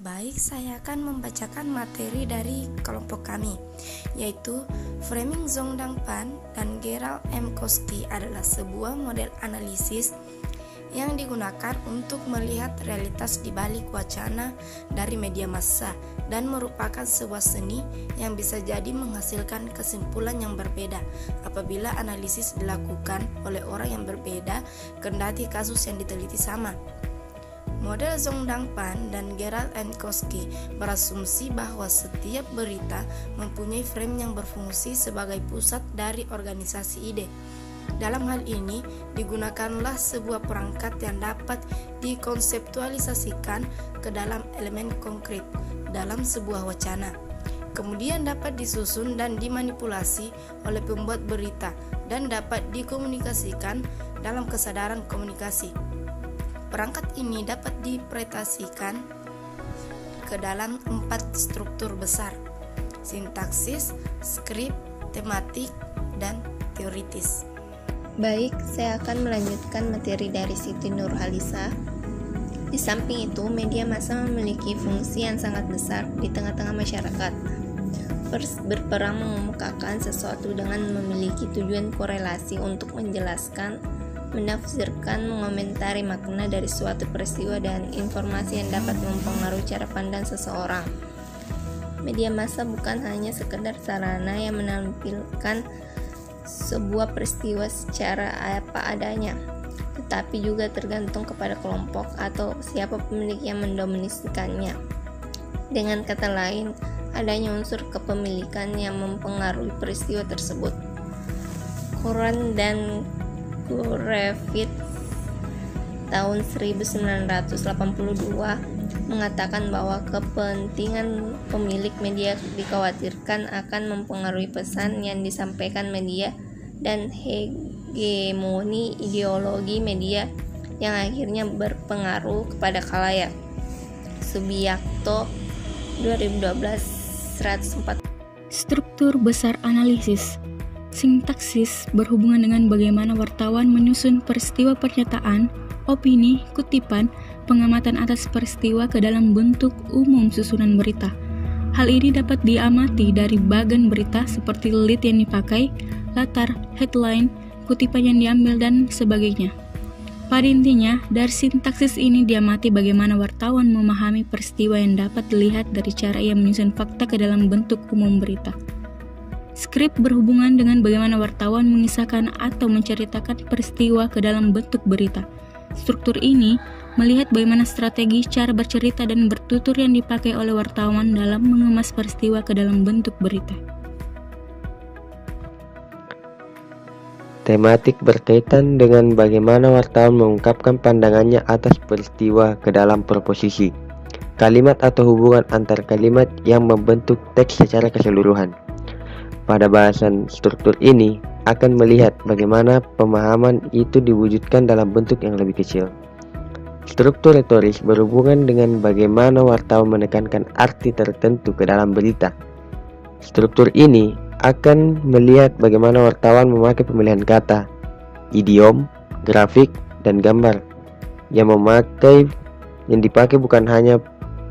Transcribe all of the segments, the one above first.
Baik, saya akan membacakan materi dari kelompok kami, yaitu Framing Zongdangpan dan Gerald M. Koski adalah sebuah model analisis yang digunakan untuk melihat realitas di balik wacana dari media massa dan merupakan sebuah seni yang bisa jadi menghasilkan kesimpulan yang berbeda apabila analisis dilakukan oleh orang yang berbeda kendati kasus yang diteliti sama. Model Zongdangpan dan Gerald M. Koski berasumsi bahwa setiap berita mempunyai frame yang berfungsi sebagai pusat dari organisasi ide. Dalam hal ini, digunakanlah sebuah perangkat yang dapat dikonseptualisasikan ke dalam elemen konkret dalam sebuah wacana. Kemudian dapat disusun dan dimanipulasi oleh pembuat berita dan dapat dikomunikasikan dalam kesadaran komunikasi. Perangkat ini dapat dipresentasikan ke dalam 4 struktur besar: sintaksis, skrip, tematik, dan teoritis. Baik, saya akan melanjutkan materi dari Siti Nurhalisa. Di samping itu, media massa memiliki fungsi yang sangat besar di tengah-tengah masyarakat. Berperang mengemukakan sesuatu dengan memiliki tujuan korelasi untuk menjelaskan, menafsirkan, mengomentari makna dari suatu peristiwa dan informasi yang dapat mempengaruhi cara pandang seseorang. Media massa bukan hanya sekedar sarana yang menampilkan sebuah peristiwa secara apa adanya, tetapi juga tergantung kepada kelompok atau siapa pemilik yang mendominasikannya. Dengan kata lain, adanya unsur kepemilikan yang mempengaruhi peristiwa tersebut. Koran dan Griffith tahun 1982 mengatakan bahwa kepentingan pemilik media dikhawatirkan akan mempengaruhi pesan yang disampaikan media dan hegemoni ideologi media yang akhirnya berpengaruh kepada khalayak. Subiakto 2012 104. Struktur besar analisis. Sintaksis berhubungan dengan bagaimana wartawan menyusun peristiwa pernyataan, opini, kutipan, pengamatan atas peristiwa ke dalam bentuk umum susunan berita. Hal ini dapat diamati dari bagan berita seperti lead yang dipakai, latar, headline, kutipan yang diambil, dan sebagainya. Pada intinya, dari sintaksis ini diamati bagaimana wartawan memahami peristiwa yang dapat dilihat dari cara ia menyusun fakta ke dalam bentuk umum berita. Skrip berhubungan dengan bagaimana wartawan mengisahkan atau menceritakan peristiwa ke dalam bentuk berita. Struktur ini melihat bagaimana strategi, cara bercerita, dan bertutur yang dipakai oleh wartawan dalam mengemas peristiwa ke dalam bentuk berita. Tematik berkaitan dengan bagaimana wartawan mengungkapkan pandangannya atas peristiwa ke dalam proposisi, kalimat atau hubungan antar kalimat yang membentuk teks secara keseluruhan. Pada bahasan struktur ini akan melihat bagaimana pemahaman itu diwujudkan dalam bentuk yang lebih kecil. Struktur retoris berhubungan dengan bagaimana wartawan menekankan arti tertentu ke dalam berita. Struktur ini akan melihat bagaimana wartawan memakai pemilihan kata, idiom, grafik, dan gambar yang dipakai bukan hanya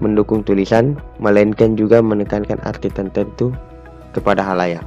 mendukung tulisan, melainkan juga menekankan arti tertentu kepada halayak.